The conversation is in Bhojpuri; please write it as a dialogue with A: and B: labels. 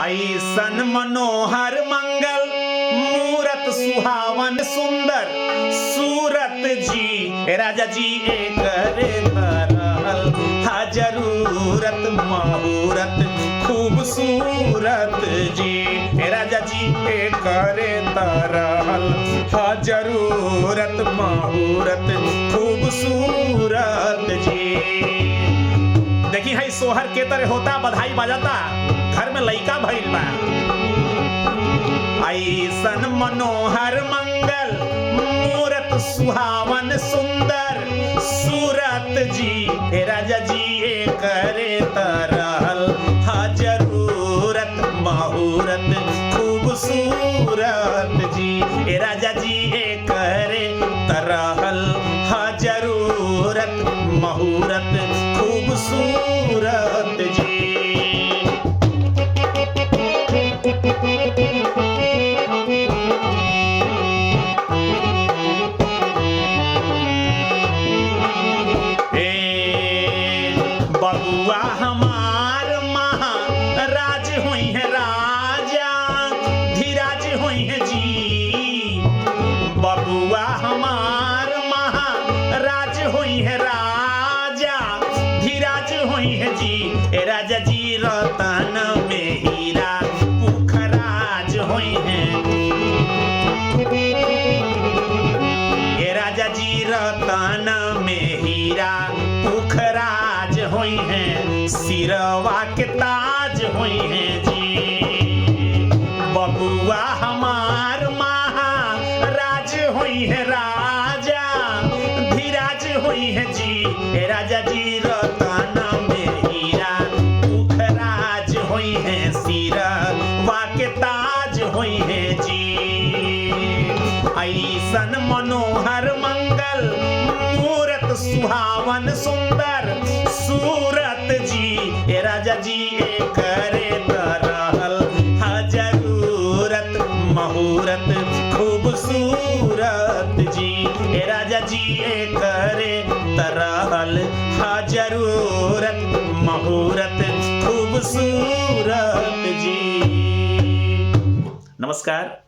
A: ऐसन मनोहर मंगल मूरत सुहावन सुंदर सूरत जी राजा जी एकरे धरल हा जरूरत मुहूर्त खूबसूरत जी राजा जी एकरे धरल हा जरूरत मुहूर्त खूबसूरत जी। देखी है सोहर के तरह होता, बधाई बजाता, घर में लइका भइल बा। ऐसन मनोहर मंगल मूरत सुहावन सुंदर सूरत जी राजा जी एकरे तरहल हा जरूरत मुहूर्त खूबसूरत जी राजा जी एकरे तरहल हा जरूरत मुहूर्त खूबसूरत जी। बबुआ हमार महाराज हुई है राजा धीराज हुई है जी। बबुआ हमार महाराज हुई है राजा धीराज हुई है जी राजा जी रतन में हीरा पुखराज हुई है राजा जी रतन में हीरा पुखराज हुई है सिरवा के ताज हुई है जी। बबुआ हमार महाराज हुई है राजा धीराज हुई है जी राजा जी रतन में हीरा पुखराज हुई है सिरवा के ताज हुई है जी। ऐसन मनोहर मंगल मूरत सुहावन सुंदर सूरत जी राजा जी एकरे तरहल हा जरूरत मुहूर्त खूबसूरत जी राजा जी एकरे तरहल हा जरूरत मुहूर्त खूबसूरत जी। नमस्कार।